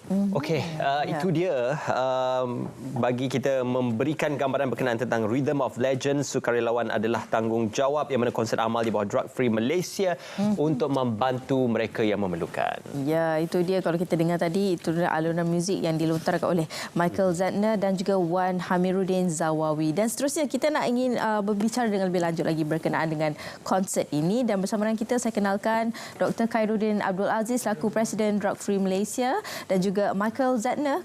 Okey, itu dia bagi kita memberikan gambaran berkenaan tentang Rhythm of Legend, Sukarelawan adalah Tanggungjawab, yang mana konsert amal di bawah Drug Free Malaysia untuk membantu mereka yang memerlukan. Ya, itu dia kalau kita dengar tadi, itu adalah alunan muzik yang dilontarkan oleh Michael Zadner dan juga Wan Hamiruddin Zawawi. Dan seterusnya kita nak ingin berbicara dengan lebih lanjut lagi berkenaan dengan konsert ini, dan bersama dengan kita saya kenalkan Dr. Khairuddin Abdul Aziz selaku Presiden Drug Free Malaysia, dan juga Michael Zadner,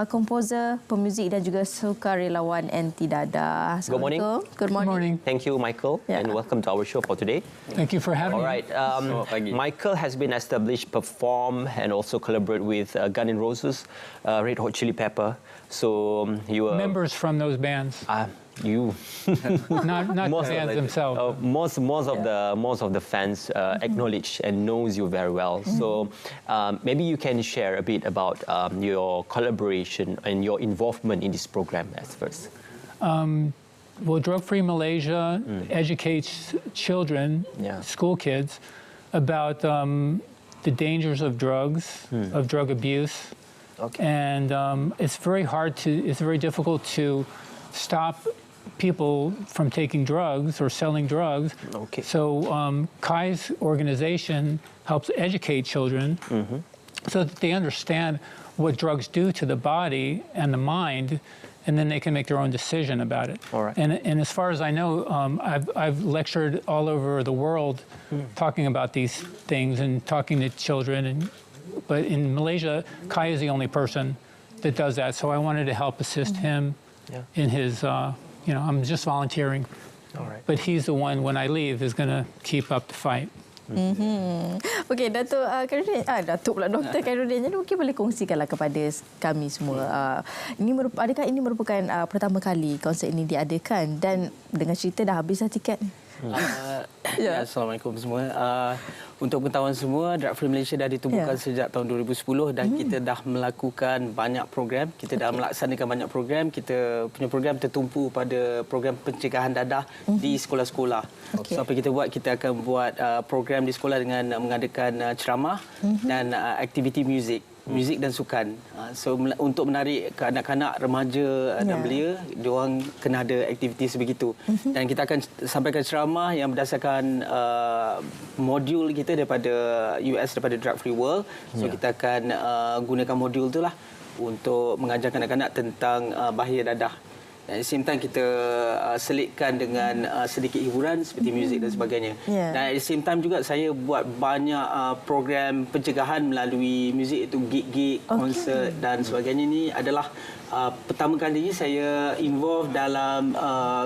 komposer, pemuzik dan juga sukarelawan anti dadah. Good morning. Good morning. Thank you, Michael, and welcome to our show for today. Thank you for having me. All right. Michael has been established, perform, and also collaborate with Guns N' Roses, Red Hot Chili Pepper. So you are members from those bands. You not the fans themselves. Most of the fans acknowledge and knows you very well. So maybe you can share a bit about your collaboration and your involvement in this program as first. Well, Drug Free Malaysia educates children, school kids, about the dangers of drugs, of drug abuse, and it's very difficult to stop people from taking drugs or selling drugs. So Kai's organization helps educate children so that they understand what drugs do to the body and the mind, and then they can make their own decision about it. And as far as I know, I've lectured all over the world talking about these things and talking to children. But in Malaysia, Kai is the only person that does that. So I wanted to help assist him in his, I'm just volunteering. But he's the one, when I leave, is going to keep up the fight. Okey, Datuk Khairuddin, Datuk pula, Dr. Khairuddin, jadi mungkin boleh kongsikanlah kepada kami semua. Adakah ini merupakan pertama kali konsert ini diadakan, dan dengan cerita dah habis tiket ni? Assalamualaikum semua. Untuk pengetahuan semua, Drug Free Malaysia dah ditubuhkan sejak tahun 2010 dan kita dah melakukan banyak program. Kita dah melaksanakan banyak program. Kita punya program tertumpu pada program pencegahan dadah di sekolah-sekolah. So apa kita buat? Kita akan buat program di sekolah dengan mengadakan ceramah dan aktiviti muzik dan sukan. So untuk menarik ke anak-anak, remaja dan belia, diorang kena ada aktiviti sebegitu. Dan kita akan sampaikan ceramah yang berdasarkan modul kita daripada US, daripada Drug Free World. So kita akan gunakan modul itulah untuk mengajar anak-anak tentang bahaya dadah. Dan at the same time kita selitkan dengan sedikit hiburan seperti muzik dan sebagainya. Dan at the same time juga saya buat banyak program pencegahan melalui muzik, itu gig-gig, konsert dan sebagainya. Ini adalah pertama kalinya saya involve dalam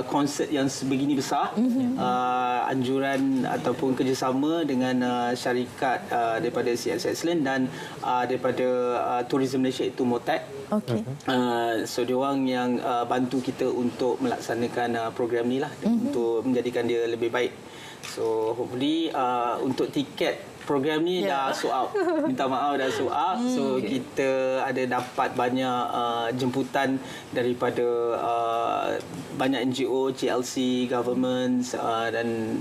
konsert yang sebegini besar. Anjuran ataupun kerjasama dengan syarikat daripada CS Excellent dan daripada Tourism Malaysia, itu Motek. So diorang yang bantu kita untuk melaksanakan program ni lah, untuk menjadikan dia lebih baik. So hopefully untuk tiket program ni dah sold out. Minta maaf, dah sold out. So kita ada dapat banyak jemputan daripada banyak NGO, CLC, government dan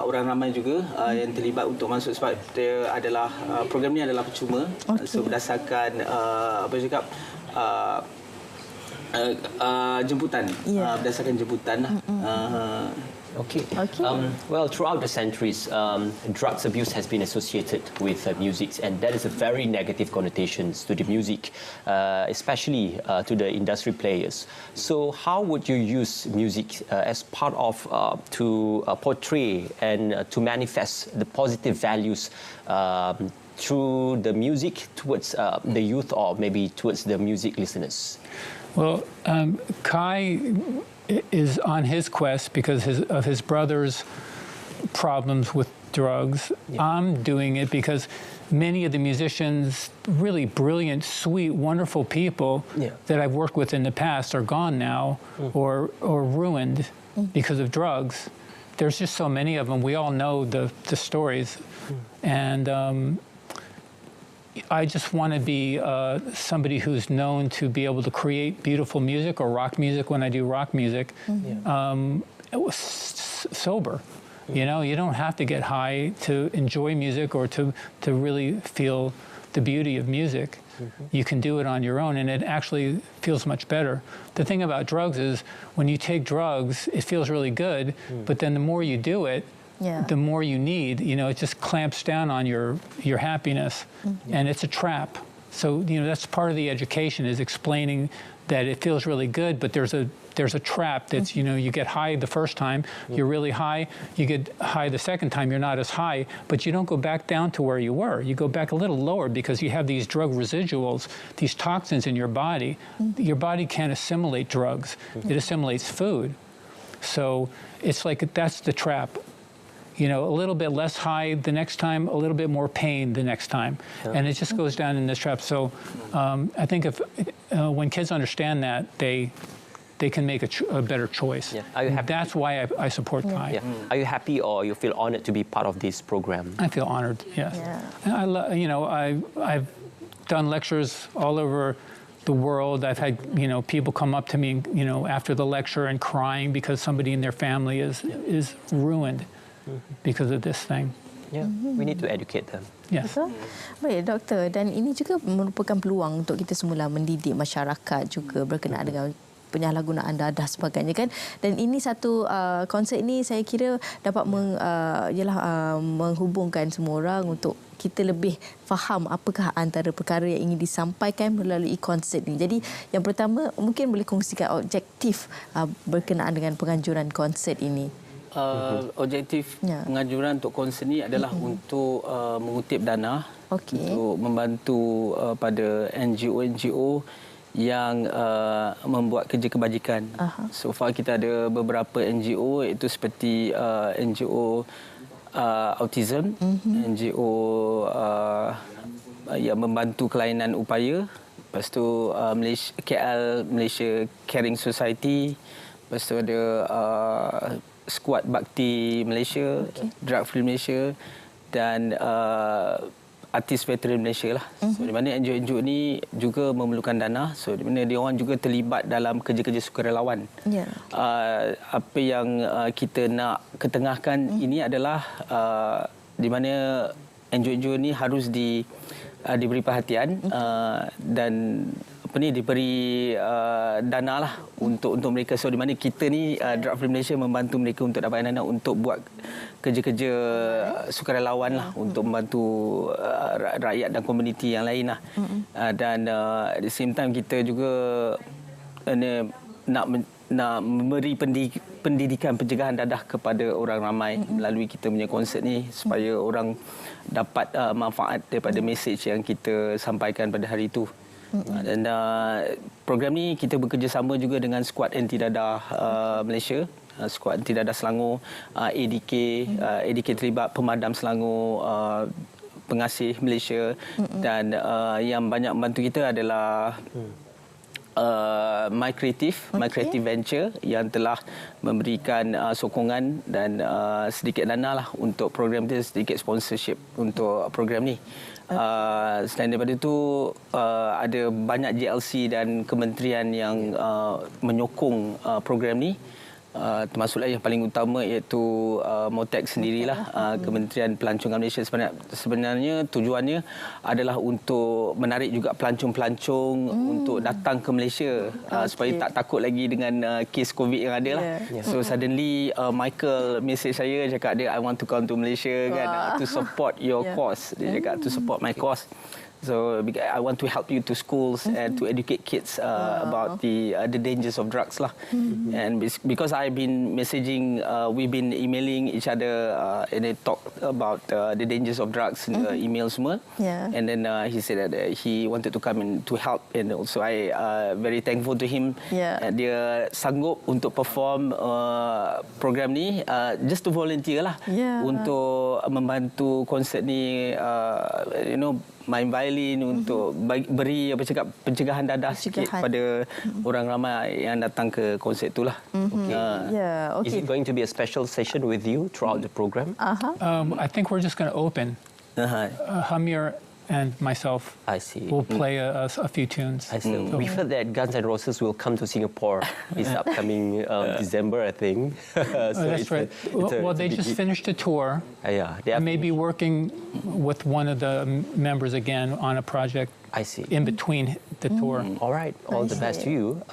orang ramai juga yang terlibat untuk masuk, sebab dia adalah program ni adalah percuma. So berdasarkan jemputan, berdasarkan jemputan lah. Well, throughout the centuries, drugs abuse has been associated with music, and that is a very negative connotations to the music, especially to the industry players. So how would you use music as part of to portray and to manifest the positive values through the music towards the youth, or maybe towards the music listeners? Well, Kai is on his quest because of his brother's problems with drugs. I'm doing it because many of the musicians, really brilliant, sweet, wonderful people that I've worked with in the past are gone now or ruined because of drugs. There's just so many of them. We all know the stories. And I just want to be somebody who's known to be able to create beautiful music, or rock music when I do rock music, sober. You know, you don't have to get high to enjoy music or to really feel the beauty of music. You can do it on your own, and it actually feels much better. The thing about drugs is when you take drugs, it feels really good, but then the more you do it, the more you need. You know, it just clamps down on your happiness, and it's a trap. So, you know, that's part of the education, is explaining that it feels really good, but there's a trap that's, you know, you get high the first time, you're really high, you get high the second time, you're not as high, but you don't go back down to where you were. You go back a little lower because you have these drug residuals, these toxins in your body. Your body can't assimilate drugs. It assimilates food. So it's like that's the trap. You know, a little bit less high the next time, a little bit more pain the next time. And it just goes down in this trap. So I think if when kids understand that, they can make a better choice. Yeah. Are you happy? That's why I support Kai. Yeah. Are you happy or you feel honored to be part of this program? I feel honored, yes. And I've done lectures all over the world. I've had, you know, people come up to me, you know, after the lecture and crying because somebody in their family is ruined because of this thing. Yeah, we need to educate them. Yes. Betul? Baik, doktor. Dan ini juga merupakan peluang untuk kita semula mendidik masyarakat juga berkenaan dengan penyalahgunaan dadah sebagainya kan. Dan ini satu konsep ini saya kira dapat menghubungkan semua orang untuk kita lebih faham apakah antara perkara yang ingin disampaikan melalui konsep ini. Jadi yang pertama mungkin boleh kongsikan objektif berkenaan dengan penganjuran konsep ini. Objektif penganjuran untuk konsert ni adalah untuk mengutip dana untuk membantu pada NGO-NGO yang membuat kerja kebajikan. So far kita ada beberapa NGO, iaitu seperti NGO autism, NGO yang membantu kelainan upaya, lepas tu KL Malaysia Caring Society, lepas tu ada Skuad Bakti Malaysia, Drug Free Malaysia dan Artis Veteran Malaysia lah. So di mana NGO-NGO ni juga memerlukan dana. So di mana dia orang juga terlibat dalam kerja-kerja sukarelawan. Apa yang kita nak ketengahkan ini adalah di mana NGO-NGO ni harus diberi perhatian dan diberi dana lah untuk mereka. So di mana kita ni Drug Free Malaysia membantu mereka untuk dapat dana untuk buat kerja-kerja sukarelawan lah, untuk membantu rakyat dan komuniti yang lain lah. Dan at the same time kita juga nak memberi pendidikan pencegahan dadah kepada orang ramai melalui kita punya konsert ni, supaya orang dapat manfaat daripada mesej yang kita sampaikan pada hari itu. Dan program ni kita bekerjasama juga dengan Skuad Anti Dadah Malaysia, Skuad Anti Dadah Selangor, ADK terlibat, Pemadam Selangor, Pengasih Malaysia, dan yang banyak membantu kita adalah My Creative Venture yang telah memberikan sokongan dan sedikit dana lah untuk program itu, sedikit sponsorship untuk program ni. Selain daripada itu, ada banyak JLC dan kementerian yang menyokong program ni. Termasuklah yang paling utama iaitu MOTEC sendirilah, Kementerian Pelancongan Malaysia. Sebenarnya tujuannya adalah untuk menarik juga pelancong-pelancong untuk datang ke Malaysia, supaya tak takut lagi dengan kes COVID yang ada lah. So suddenly Michael message saya, cakap dia, I want to come to Malaysia kan, to support your cause. Dia cakap to support my cause. So I want to help you to schools and to educate kids about the dangers of drugs lah. And because I've been messaging, we've been emailing each other and they talk about the dangers of drugs in the email semua. And then he said that he wanted to come and to help, and also I very thankful to him. Dia sanggup untuk perform program ni just to volunteer lah, untuk membantu konsert ni, main violin, untuk beri pencegahan dadah sikit pada orang ramai yang datang ke konsert itulah. Is it going to be a special session with you throughout the program? I think we're just going to open. Hamir and myself I see. will play a few tunes. I see. We've heard that Guns N' Roses will come to Singapore this upcoming December, I think. So that's right. Well, they just finished a tour. Yeah, they I are may be working with one of the members again on a project. I see. In between the tour. All right, all the best to you.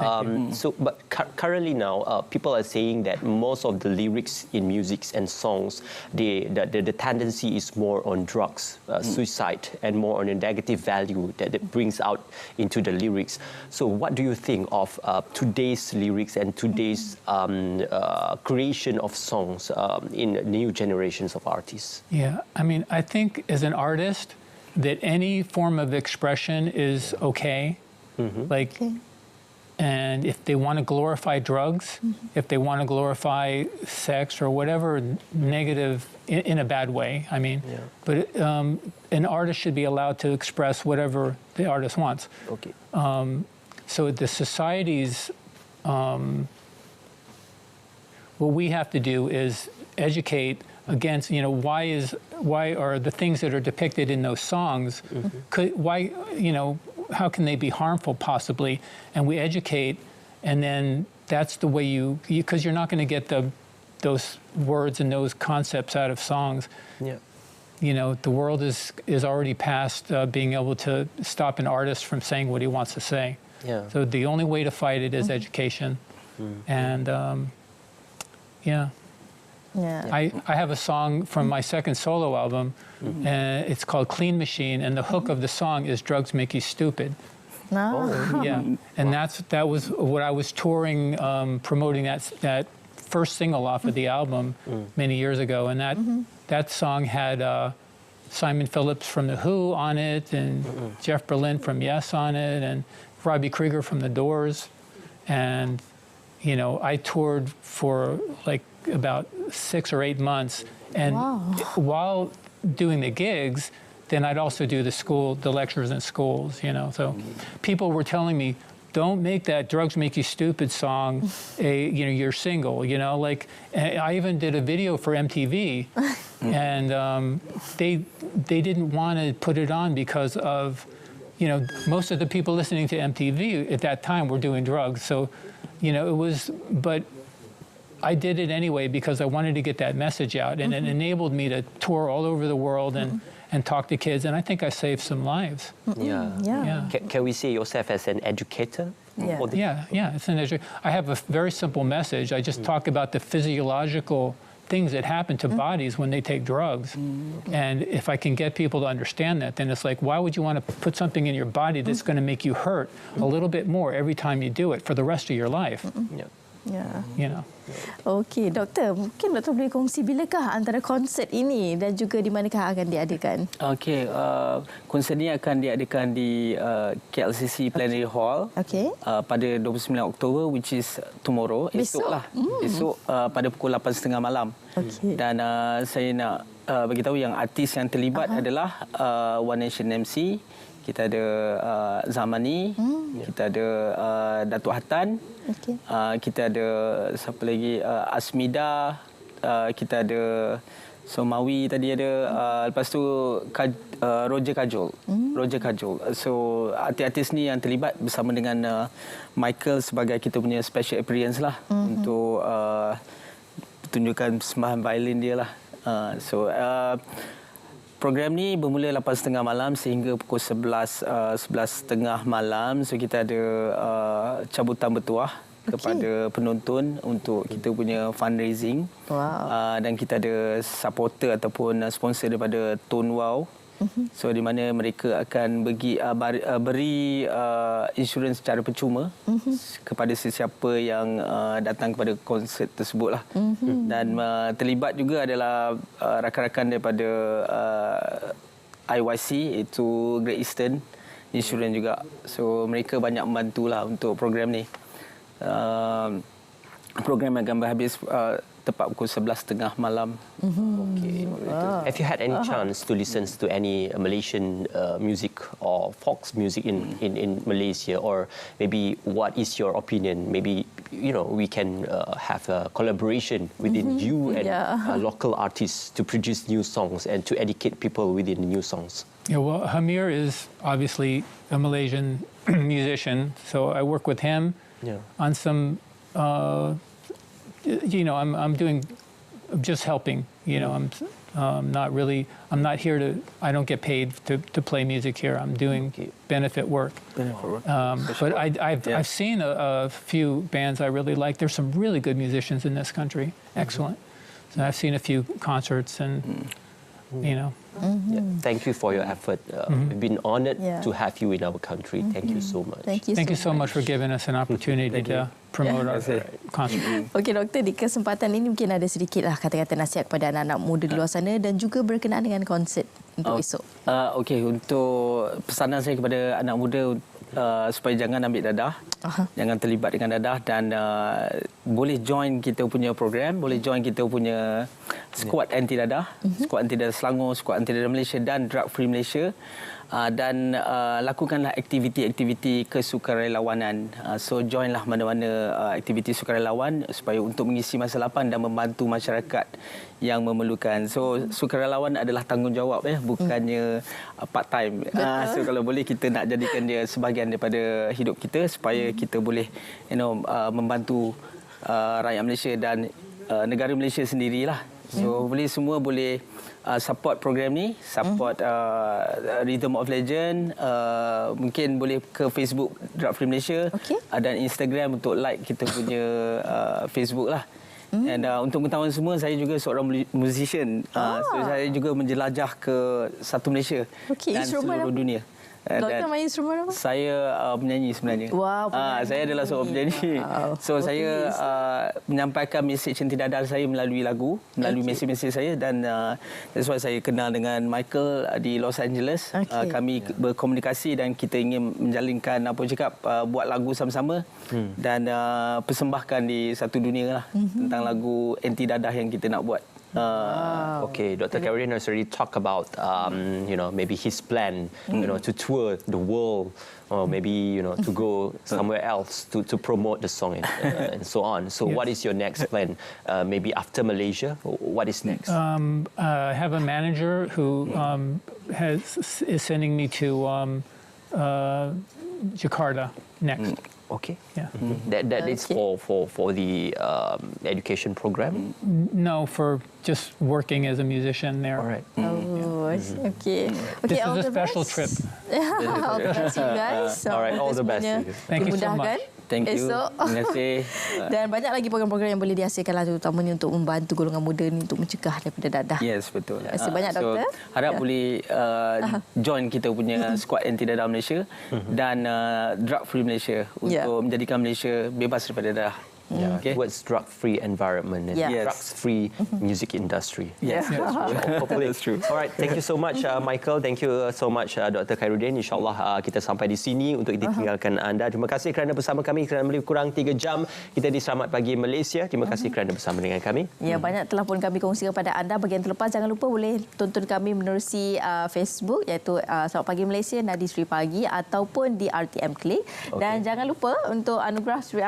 So, but currently now, people are saying that most of the lyrics in music and songs, the tendency is more on drugs, suicide, and more on a negative value that it brings out into the lyrics. So, what do you think of today's lyrics and today's creation of songs in new generations of artists? Yeah, I mean, I think as an artist, that any form of expression is okay. Like, and if they want to glorify drugs, if they want to glorify sex or whatever negative in a bad way, I mean, but an artist should be allowed to express whatever the artist wants. Okay. So the society's, what we have to do is educate against, you know, why are the things that are depicted in those songs, why, you know, how can they be harmful possibly? And we educate, and then that's the way because you're not going to get those words and those concepts out of songs. Yeah. You know, the world is already past being able to stop an artist from saying what he wants to say. Yeah. So the only way to fight it is education. And yeah. Yeah. I have a song from my second solo album, and it's called Clean Machine, and the hook of the song is Drugs Make You Stupid. No. Yeah, and that was what I was touring, promoting that first single off of the album many years ago, and that song had Simon Phillips from The Who on it, and Jeff Berlin from Yes on it, and Robbie Krieger from The Doors, and you know, I toured for like about 6 or 8 months, and while doing the gigs, then I'd also do the lectures in schools, you know. So people were telling me, don't make that Drugs Make You Stupid song your single, you know. Like, I even did a video for MTV, and they didn't want to put it on because of, you know, most of the people listening to MTV at that time were doing drugs. So, you know, it was, but I did it anyway because I wanted to get that message out, and it enabled me to tour all over the world and talk to kids, and I think I saved some lives. Yeah. Can we see yourself as an educator? Yeah, it's an education. I have a very simple message. I just talk about the physiological things that happen to bodies when they take drugs. And if I can get people to understand that, then it's like, why would you want to put something in your body that's going to make you hurt a little bit more every time you do it for the rest of your life? Ya. You know. Okey, Doktor, mungkin Doktor boleh kongsi bilakah antara konsert ini dan juga di manakah akan diadakan? Okey, konsert ini akan diadakan di KLCC Plenary Hall pada 29 Oktober, which is tomorrow, esok lah. Esok pada pukul 8.30 malam. Dan saya nak beritahu yang artis yang terlibat adalah One Nation MC. Kita ada Zamani, kita ada Datuk Hatan, kita ada siapa lagi, Asmida, kita ada Somawi tadi ada, lepas tu Roger Kajol. So artis-artis ni yang terlibat bersama dengan Michael sebagai kita punya special appearance lah untuk tunjukkan persembahan violin dia lah. Program ni bermula 8.30 malam sehingga pukul 11.30 malam. So kita ada cabutan bertuah kepada penonton untuk kita punya fundraising. Dan kita ada supporter ataupun sponsor daripada Tone Wow. So di mana mereka akan beri insurans secara percuma kepada sesiapa yang datang kepada konsert tersebut lah. Dan terlibat juga adalah rakan-rakan daripada IYC, iaitu Great Eastern Insurance juga. So mereka banyak membantulah untuk program ni. Program akan berhabis tepat pukul 11.30 malam. Have you had any chance to listen to any Malaysian music or folk music in Malaysia, or maybe what is your opinion? Maybe we can have a collaboration within you and local artists to produce new songs and to educate people within the new songs. Yeah, well, Hamir is obviously a Malaysian musician, so I work with him on some, I'm just helping, I'm not here I don't get paid to play music here. I'm doing benefit work. But I've seen a few bands I really like. There's some really good musicians in this country. Excellent. So I've seen a few concerts and, Thank you for your effort. We've been honored to have you in our country. Thank you so much. Thank you so much for giving us an opportunity to promote our concert. Okey doktor, di kesempatan ini mungkin ada sedikitlah kata-kata nasihat kepada anak-anak muda di luar sana dan juga berkenaan dengan konsert untuk esok. Okey, untuk pesanan saya kepada anak muda supaya jangan ambil dadah, jangan terlibat dengan dadah dan boleh join kita punya program, boleh join kita punya skuad anti dadah, skuad anti dadah Selangor, skuad anti dadah Malaysia dan Drug Free Malaysia. Dan lakukanlah aktiviti-aktiviti kesukarelawanan. So joinlah mana-mana aktiviti sukarelawan supaya untuk mengisi masa lapang dan membantu masyarakat yang memerlukan. So sukarelawan adalah tanggungjawab bukannya part time. So kalau boleh kita nak jadikan dia sebahagian daripada hidup kita supaya kita boleh membantu rakyat Malaysia dan negara Malaysia sendirilah. So semua boleh support program ni, support Rhythm of Legend, mungkin boleh ke Facebook Drug Free Malaysia dan Instagram untuk like kita punya Facebook lah. Dan untuk pengetahuan semua, saya juga seorang musician. So saya juga menjelajah ke satu Malaysia dan seluruh dunia. Doktor main instrumen apa? Saya penyanyi sebenarnya. Wow, saya adalah seorang penyanyi. So saya menyampaikan mesej cinta dadah saya melalui lagu, melalui mesej-mesej saya dan that's why saya kenal dengan Michael di Los Angeles. Kami berkomunikasi dan kita ingin menjalinkan buat lagu sama-sama dan persembahkan di satu dunia lah tentang lagu anti dadah yang kita nak buat. Okay, Dr. Caroline has already talked about, maybe his plan, to tour the world, or maybe, to go somewhere else to promote the song and so on. So what is your next plan? Maybe after Malaysia, what is next? I have a manager who is sending me to Jakarta next. Okay. Yeah. That is for the education program? No, for just working as a musician there. All right. Okay. This is a special trip. All the best, you guys. All right, all the best. Thank you so much. Thank you. Esok. Terima kasih. Dan banyak lagi program-program yang boleh dihasilkan terutamanya untuk membantu golongan muda ni untuk mencegah daripada dadah. Yes, betul. Terima kasih banyak doktor. Harap boleh join kita punya skuad anti dadah Malaysia dan Drug Free Malaysia untuk menjadikan Malaysia bebas daripada dadah. Towards drug-free environment and drugs-free music industry. Yes. Hopefully it's true. All right, thank you so much, Michael. Thank you so much, Dr. Khairuddin. InsyaAllah kita sampai di sini untuk ditinggalkan anda. Terima kasih kerana bersama kami kerana lebih kurang 3 jam kita di Selamat Pagi Malaysia. Terima kasih kerana bersama dengan kami. Ya, banyak telah pun kami kongsikan kepada anda. Bagian terlepas, jangan lupa boleh tonton kami menerusi Facebook iaitu Selamat Pagi Malaysia, Nadi Sri Pagi ataupun di RTM Klik. Dan jangan lupa untuk anugerah Sri